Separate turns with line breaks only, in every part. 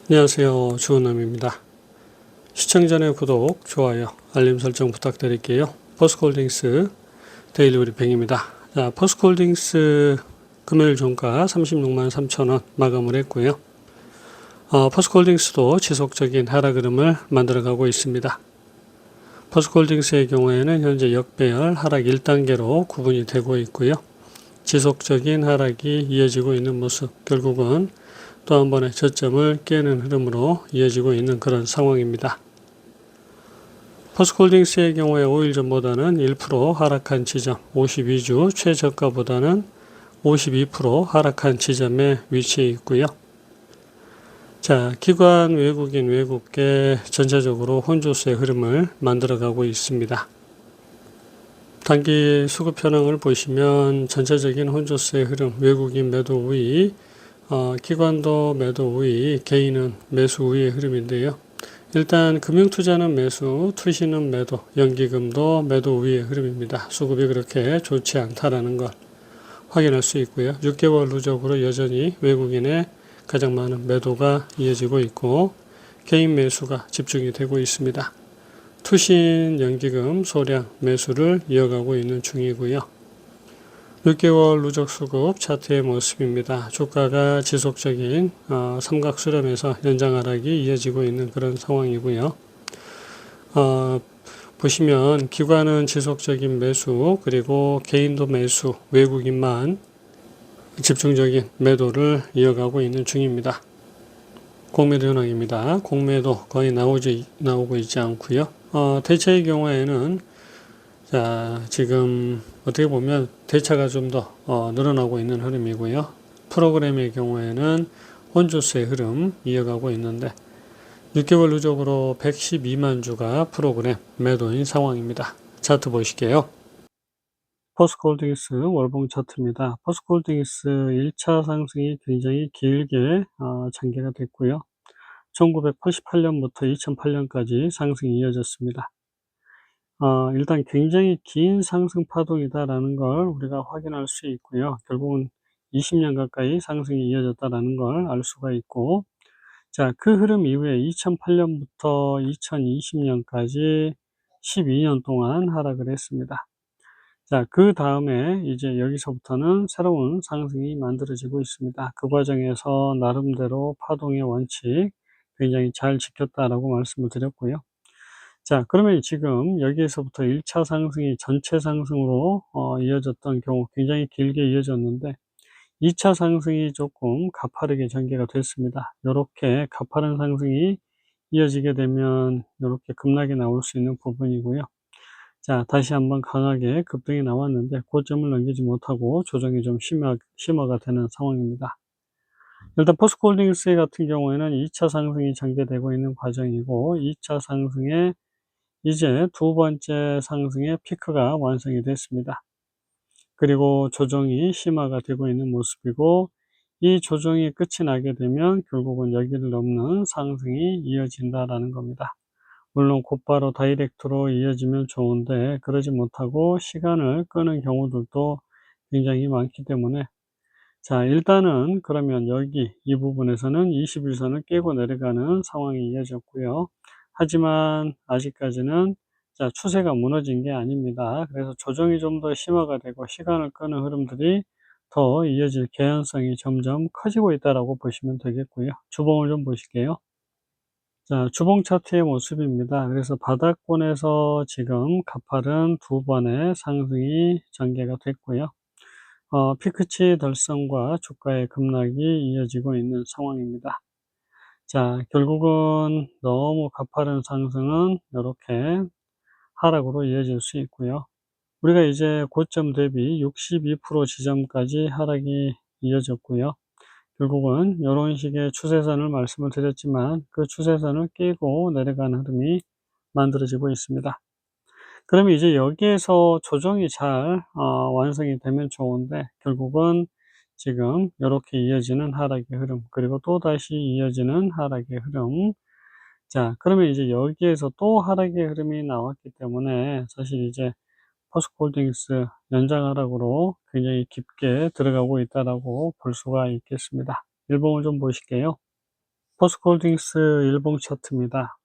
안녕하세요. 주은남입니다. 시청 전에 구독, 좋아요, 알림 설정 부탁드릴게요. 포스코홀딩스 데일리 브리핑입니다. 자, 포스코홀딩스 금요일 종가 36만 3천원 마감을 했고요. 포스코홀딩스도 지속적인 하락 흐름을 만들어가고 있습니다. 포스코홀딩스의 경우에는 현재 역배열 하락 1단계로 구분이 되고 있고요. 지속적인 하락이 이어지고 있는 모습, 결국은 또 한 번의 저점을 깨는 흐름으로 이어지고 있는 그런 상황입니다. 포스코홀딩스의 경우에 5일 전보다는 1% 하락한 지점, 52주 최저가보다는 52% 하락한 지점에 위치해 있고요. 자, 기관, 외국인, 외국계 전체적으로 혼조세의 흐름을 만들어가고 있습니다. 단기 수급 현황을 보시면 전체적인 혼조세의 흐름, 외국인 매도 우위, 기관도 매도 우위, 개인은 매수 우위의 흐름인데요. 일단 금융투자는 매수, 투시는 매도, 연기금도 매도 우위의 흐름입니다. 수급이 그렇게 좋지 않다라는 걸 확인할 수 있고요. 6개월 누적으로 여전히 외국인의 가장 많은 매도가 이어지고 있고 개인 매수가 집중이 되고 있습니다. 투신, 연기금, 소량 매수를 이어가고 있는 중이고요. 6개월 누적 수급 차트의 모습입니다. 주가가 지속적인 삼각 수렴에서 연장 하락이 이어지고 있는 그런 상황이고요. 보시면 기관은 지속적인 매수, 그리고 개인도 매수, 외국인만 집중적인 매도를 이어가고 있는 중입니다. 공매도 현황입니다. 공매도 거의 나오고 있지 않고요. 대체의 경우에는 자, 지금 어떻게 보면 대차가 좀 더 늘어나고 있는 흐름이고요. 프로그램의 경우에는 혼조세의 흐름 이어가고 있는데 6개월 누적으로 112만 주가 프로그램 매도인 상황입니다. 차트 보실게요. 포스코홀딩스 월봉 차트입니다. 포스코홀딩스 1차 상승이 굉장히 길게 전개가 됐고요. 1988년부터 2008년까지 상승이 이어졌습니다. 일단 굉장히 긴 상승 파동이다라는 걸 우리가 확인할 수 있고요. 결국은 20년 가까이 상승이 이어졌다라는 걸 알 수가 있고, 자, 그 흐름 이후에 2008년부터 2020년까지 12년 동안 하락을 했습니다. 자, 그 다음에 이제 여기서부터는 새로운 상승이 만들어지고 있습니다. 그 과정에서 나름대로 파동의 원칙 굉장히 잘 지켰다라고 말씀을 드렸고요. 자, 그러면 지금 여기에서부터 1차 상승이 전체 상승으로 이어졌던 경우 굉장히 길게 이어졌는데 2차 상승이 조금 가파르게 전개가 됐습니다. 이렇게 가파른 상승이 이어지게 되면 이렇게 급락이 나올 수 있는 부분이고요. 자, 다시 한번 강하게 급등이 나왔는데 고점을 넘기지 못하고 조정이 좀 심화가 되는 상황입니다. 일단 포스코홀딩스 같은 경우에는 2차 상승이 전개되고 있는 과정이고 2차 상승에 이제 두 번째 상승의 피크가 완성이 됐습니다. 그리고 조정이 심화가 되고 있는 모습이고 이 조정이 끝이 나게 되면 결국은 여기를 넘는 상승이 이어진다라는 겁니다. 물론 곧바로 다이렉트로 이어지면 좋은데 그러지 못하고 시간을 끄는 경우들도 굉장히 많기 때문에 자, 일단은 그러면 여기 이 부분에서는 21선을 깨고 내려가는 상황이 이어졌고요. 하지만 아직까지는 자, 추세가 무너진 게 아닙니다. 그래서 조정이 좀 더 심화가 되고 시간을 끄는 흐름들이 더 이어질 개연성이 점점 커지고 있다라고 보시면 되겠고요. 주봉을 좀 보실게요. 자, 주봉 차트의 모습입니다. 그래서 바닥권에서 지금 가파른 두 번의 상승이 전개가 됐고요. 피크치 달성과 주가의 급락이 이어지고 있는 상황입니다. 자, 결국은 너무 가파른 상승은 이렇게 하락으로 이어질 수 있고요. 우리가 이제 고점 대비 62% 지점까지 하락이 이어졌고요. 결국은 이런 식의 추세선을 말씀을 드렸지만 그 추세선을 깨고 내려가는 흐름이 만들어지고 있습니다. 그러면 이제 여기에서 조정이 잘 완성이 되면 좋은데 결국은 지금 이렇게 이어지는 하락의 흐름 그리고 또다시 이어지는 하락의 흐름. 자, 그러면 이제 여기에서 또 하락의 흐름이 나왔기 때문에 사실 이제 포스코홀딩스 연장 하락으로 굉장히 깊게 들어가고 있다라고 볼 수가 있겠습니다. 일봉을 좀 보실게요. 포스코홀딩스 일봉 차트입니다.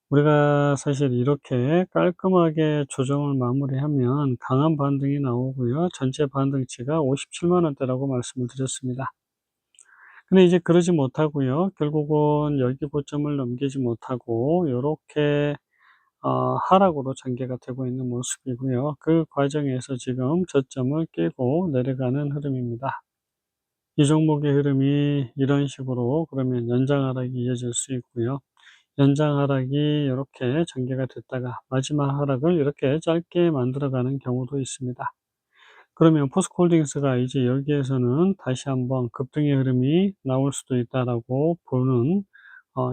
우리가 사실 이렇게 깔끔하게 조정을 마무리하면 강한 반등이 나오고요. 전체 반등치가 57만 원대라고 말씀을 드렸습니다. 근데 이제 그러지 못하고요. 결국은 여기 고점을 넘기지 못하고 요렇게 하락으로 전개가 되고 있는 모습이고요. 그 과정에서 지금 저점을 깨고 내려가는 흐름입니다. 이 종목의 흐름이 이런 식으로 그러면 연장 하락이 이어질 수 있고요. 연장 하락이 이렇게 전개가 됐다가 마지막 하락을 이렇게 짧게 만들어가는 경우도 있습니다. 그러면 포스코홀딩스가 이제 여기에서는 다시 한번 급등의 흐름이 나올 수도 있다라고 보는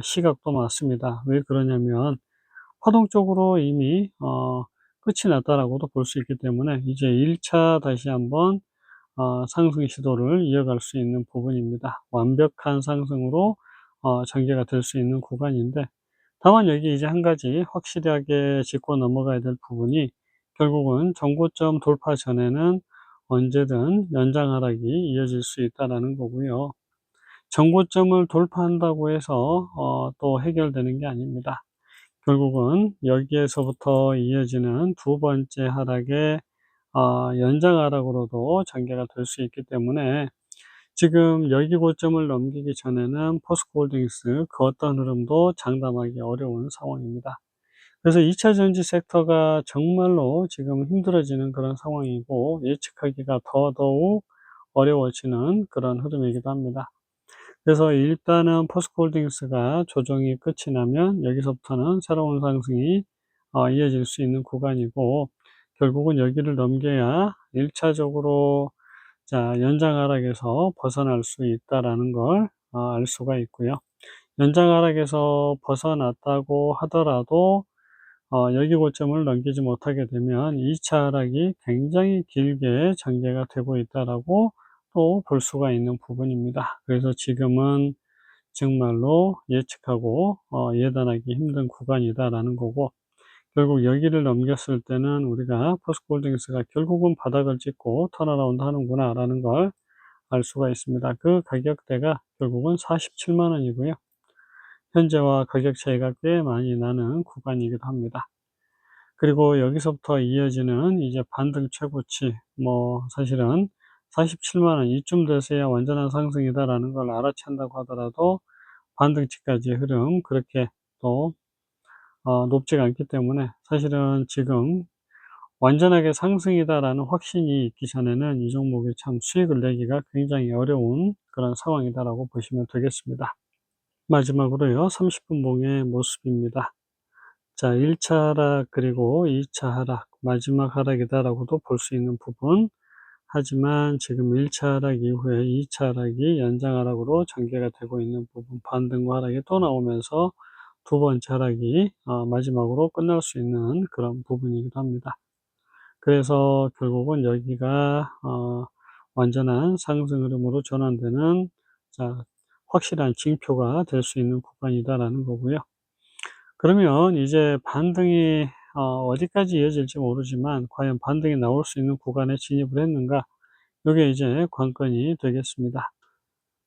시각도 맞습니다. 왜 그러냐면 파동적으로 이미 끝이 났다라고도 볼 수 있기 때문에 이제 1차 다시 한번 상승 시도를 이어갈 수 있는 부분입니다. 완벽한 상승으로 전개가 될 수 있는 구간인데, 다만 여기 이제 한 가지 확실하게 짚고 넘어가야 될 부분이 결국은 정고점 돌파 전에는 언제든 연장 하락이 이어질 수 있다라는 거고요. 정고점을 돌파한다고 해서 또 해결되는 게 아닙니다. 결국은 여기에서부터 이어지는 두 번째 하락의 연장 하락으로도 전개가 될 수 있기 때문에 지금 여기 고점을 넘기기 전에는 포스코홀딩스 그 어떤 흐름도 장담하기 어려운 상황입니다. 그래서 2차 전지 섹터가 정말로 지금 힘들어지는 그런 상황이고 예측하기가 더더욱 어려워지는 그런 흐름이기도 합니다. 그래서 일단은 포스코홀딩스가 조정이 끝이 나면 여기서부터는 새로운 상승이 이어질 수 있는 구간이고, 결국은 여기를 넘겨야 1차적으로 연장 하락에서 벗어날 수 있다라는 걸 알 수가 있고요. 연장 하락에서 벗어났다고 하더라도 여기 고점을 넘기지 못하게 되면 2차 하락이 굉장히 길게 전개가 되고 있다라고 또 볼 수가 있는 부분입니다. 그래서 지금은 정말로 예측하고 예단하기 힘든 구간이다라는 거고, 결국 여기를 넘겼을 때는 우리가 포스코홀딩스가 결국은 바닥을 찍고 턴어라운드 하는구나라는 걸 알 수가 있습니다. 그 가격대가 결국은 47만 원이고요. 현재와 가격 차이가 꽤 많이 나는 구간이기도 합니다. 그리고 여기서부터 이어지는 이제 반등 최고치, 사실은 47만 원 이쯤 돼서야 완전한 상승이다라는 걸 알아챈다고 하더라도 반등치까지의 흐름 그렇게 또 높지가 않기 때문에 사실은 지금 완전하게 상승이다라는 확신이 있기 전에는 이 종목이 참 수익을 내기가 굉장히 어려운 그런 상황이다라고 보시면 되겠습니다. 마지막으로요, 30분 봉의 모습입니다. 자, 1차 하락 그리고 2차 하락, 마지막 하락이다라고도 볼 수 있는 부분. 하지만 지금 1차 하락 이후에 2차 하락이 연장 하락으로 전개가 되고 있는 부분, 반등과 하락이 또 나오면서 두 번째 하락이 마지막으로 끝날 수 있는 그런 부분이기도 합니다. 그래서 결국은 여기가 완전한 상승 흐름으로 전환되는 확실한 징표가 될 수 있는 구간이다라는 거고요. 그러면 이제 반등이 어디까지 이어질지 모르지만 과연 반등이 나올 수 있는 구간에 진입을 했는가? 이게 이제 관건이 되겠습니다.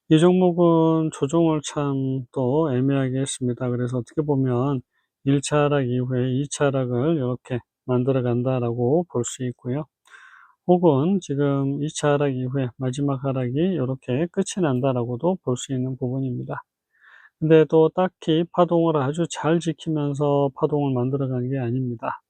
이 종목은 조정을 참 또 애매하게 했습니다. 그래서 어떻게 보면 1차 하락 이후에 2차 하락을 이렇게 만들어 간다라고 볼 수 있고요. 혹은 지금 2차 하락 이후에 마지막 하락이 이렇게 끝이 난다라고도 볼 수 있는 부분입니다. 근데 또 딱히 파동을 아주 잘 지키면서 파동을 만들어 간 게 아닙니다.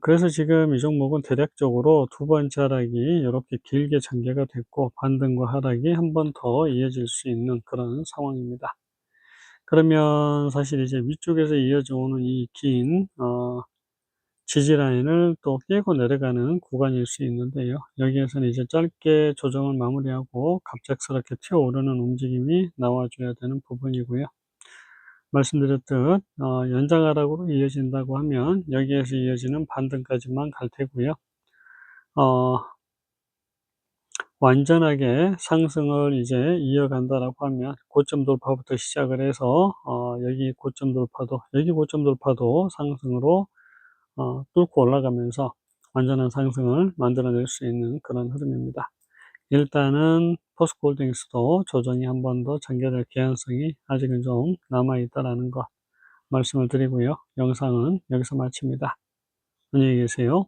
그래서 지금 이 종목은 대략적으로 두 번째 하락이 이렇게 길게 전개가 됐고 반등과 하락이 한 번 더 이어질 수 있는 그런 상황입니다. 그러면 사실 이제 위쪽에서 이어져 오는 이 긴 지지 라인을 또 깨고 내려가는 구간일 수 있는데요. 여기에서는 이제 짧게 조정을 마무리하고 갑작스럽게 튀어오르는 움직임이 나와줘야 되는 부분이고요. 말씀드렸듯 연장 하락으로 이어진다고 하면 여기에서 이어지는 반등까지만 갈 테고요. 어, 완전하게 상승을 이제 이어간다라고 하면 고점 돌파부터 시작을 해서 여기 고점 돌파도 상승으로 뚫고 올라가면서 완전한 상승을 만들어낼 수 있는 그런 흐름입니다. 일단은 포스코홀딩스도 조정이 한 번 더 전개될 개연성이 아직은 좀 남아있다라는 거 말씀을 드리고요. 영상은 여기서 마칩니다. 안녕히 계세요.